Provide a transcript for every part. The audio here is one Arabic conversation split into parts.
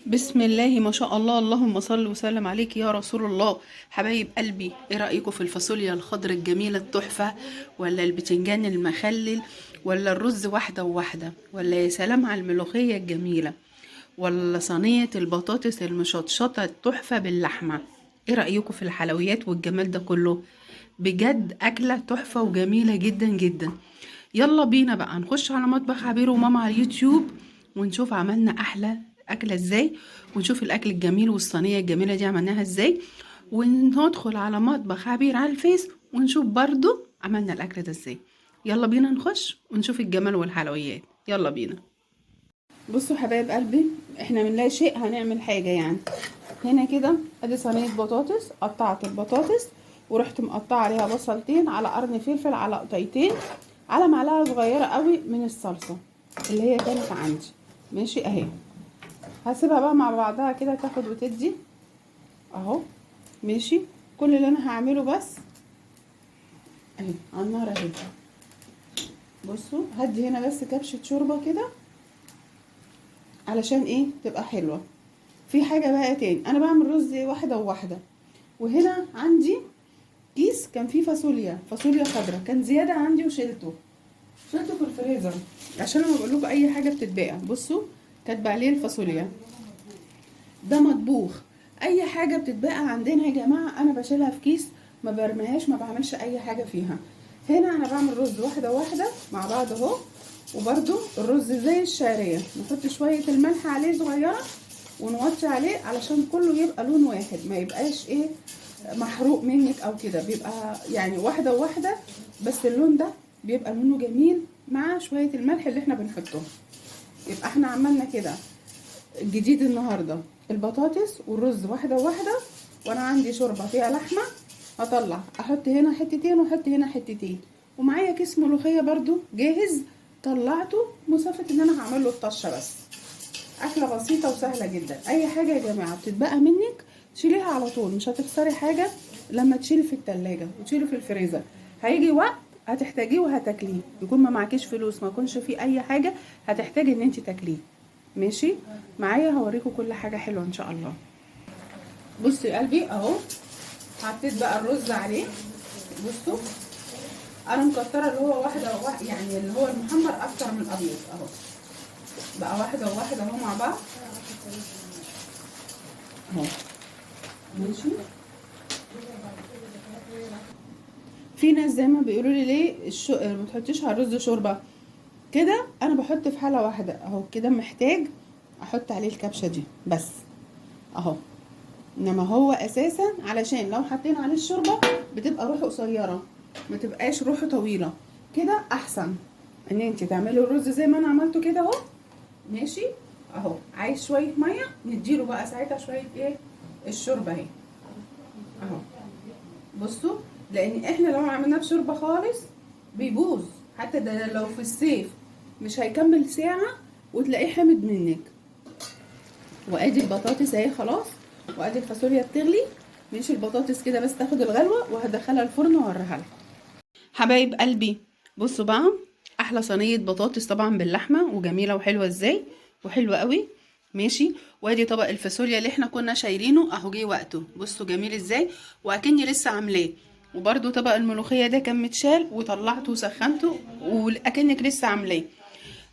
بسم الله ما شاء الله، اللهم صل وسلم عليك يا رسول الله. حبايب قلبي، ايه رأيكم في الفاصوليا الخضراء الجميلة التحفة، ولا البتنجان المخلل، ولا الرز واحدة وواحدة، ولا يا سلام على الملوخية الجميلة، ولا صينية البطاطس المشطشطة التحفة باللحمة؟ ايه رأيكم في الحلويات والجمال ده كله؟ بجد أكلة تحفة وجميلة جدا جدا. يلا بينا بقى نخش على مطبخ عبير وماما على اليوتيوب، ونشوف عملنا أحلى أكلة ازاي، ونشوف الأكل الجميل والصينية الجميلة دي عملناها ازاي، وندخل على مطبخ عبير على الفيس ونشوف برضو عملنا الأكل ده ازاي. يلا بينا نخش ونشوف الجمال والحلويات. يلا بينا. بصوا حبايب قلبي، احنا من لا شيء هنعمل حاجة يعني. هنا كده ادي صينية بطاطس، قطعت البطاطس ورحت مقطعه عليها بصلتين، على قرن فلفل، على قطيتين، على معلقة صغيرة قوي من الصلصة اللي هي كانت عندي. ماشي اهي. هسيبها بقى مع بعضها كده تاخد وتدي اهو. ماشي. كل اللي انا هعمله بس اهي على النار اهي. بصوا هدي هنا بس كبشة شوربة كده علشان ايه تبقى حلوة. في حاجة بقى تاني، انا بعمل رز واحدة وواحدة، وهنا عندي كيس كان فيه فاصوليا خضراء، كان زيادة عندي وشلته في الفريزر، عشان لما بقول لكم اي حاجة بتتباع بصوا كاتبه عليه الفاصوليا ده مطبوخ. اي حاجة بتتباع عندنا يا جماعة انا بشيلها في كيس، ما برميهاش، ما بعملش اي حاجة فيها. هنا انا بعمل رز واحدة واحدة مع بعض اهو. وبرده الرز زي الشعرية نحط شوية الملح عليه صغيرة ونوطي عليه علشان كله يبقى لون واحد، ما يبقاش ايه محروق منك او كده، بيبقى يعني واحدة وواحدة، بس اللون ده بيبقى لونه جميل مع شوية الملح اللي احنا بنحطه. يبقى احنا عملنا كده جديد النهاردة البطاطس والرز واحدة وواحدة، وانا عندي شوربة فيها لحمة، هطلع احط هنا حتتين واحط هنا حتتين، ومعايا كيس ملوخية برضو جاهز طلعته مسافة ان انا هعمل له الطشة بس. اكلة بسيطة وسهلة جدا. اي حاجة يا جماعة بتتبقى منك تشيليها على طول، مش هتخسري حاجة لما تشيلي في التلاجة وتشيلي في الفريزر. هيجي وقت هتحتاجيه وهتاكليه، يكون ما معكيش فلوس، ما يكونش في اي حاجة هتحتاجي ان انت تاكليه. ماشي معايا، هوريكم كل حاجة حلوة ان شاء الله. بصوا يا قلبي اهو، حطيت بقى الرز عليه. بصوا انا مكتره اللي هو واحده يعني اللي هو المحمر اكتر من الابيض اهو، بقى واحده وواحده اهو مع بعض اهو. ماشي. في ناس زي ما بيقولوا لي ليه ما تحطيش على الرز شوربه كده، انا بحط في حاله واحده اهو كده، محتاج احط عليه الكبشه دي بس اهو. انما هو اساسا علشان لو حطينا عليه الشوربه بتبقى روحه قصيره، ما تبقاش روحه طويله، كده احسن ان انت تعملي الرز زي ما انا عملته كده اهو. ماشي اهو. عايز شويه ميه نديله بقى ساعتها شويه ايه الشوربه اهي اهو. بصوا لان احنا لو عملناه بشوربه خالص بيبوظ، حتى ده لو في الصيف مش هيكمل ساعه وتلاقيه حامض منك. وادي البطاطس اهي خلاص، وادي الفاصوليا بتغلي. ماشي البطاطس كده بس تاخد الغلوه وهدخلها الفرن واوريها لكم. حبايب قلبي بصوا بقى، احلى صينيه بطاطس طبعا باللحمه وجميله وحلوه ازاي، وحلوه قوي. ماشي. وادي طبق الفاصوليا اللي احنا كنا شايلينه اهو جه وقته، بصوا جميل ازاي واكني لسه عاملاه. وبرده طبق الملوخيه ده كان متشال وطلعته وسخنته واكنك لسه عاملاه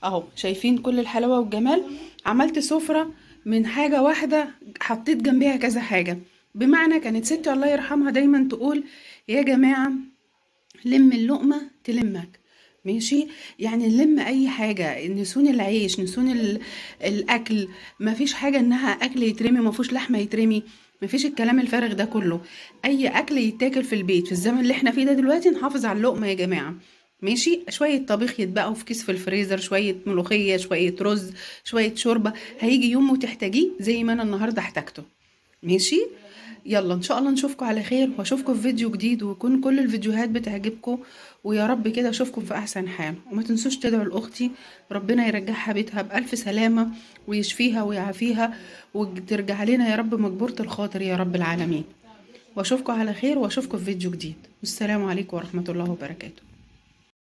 اهو. شايفين كل الحلاوه والجمال. عملت سفره من حاجه واحده، حطيت جنبيها كذا حاجه. بمعنى كانت ستي الله يرحمها دايما تقول يا جماعه لم اللقمه تلمك. ماشي. يعني نلم اي حاجه، نسون العيش، نسون الاكل. ما فيش حاجه انها اكل يترمي ما فيهوش لحمه يترمي، ما فيش الكلام الفارغ ده كله. اي اكل يتاكل في البيت في الزمن اللي احنا فيه ده دلوقتي نحافظ على اللقمه يا جماعه. ماشي. شويه طبيخ يتبقوا في كيس في الفريزر، شويه ملوخيه، شويه رز، شويه شوربه، هيجي يوم وتحتاجيه زي ما انا النهارده احتاجته. ماشي. يلا ان شاء الله نشوفكم على خير، واشوفكم في فيديو جديد، ويكون كل الفيديوهات بتعجبكم، ويا رب كده اشوفكم في احسن حال. وما تنسوش تدعوا لاختي ربنا يرجعها بيتها بالف سلامه، ويشفيها ويعافيها، وترجع لنا يا رب مجبورة الخاطر يا رب العالمين. واشوفكم على خير، واشوفكم في فيديو جديد. والسلام عليكم ورحمه الله وبركاته.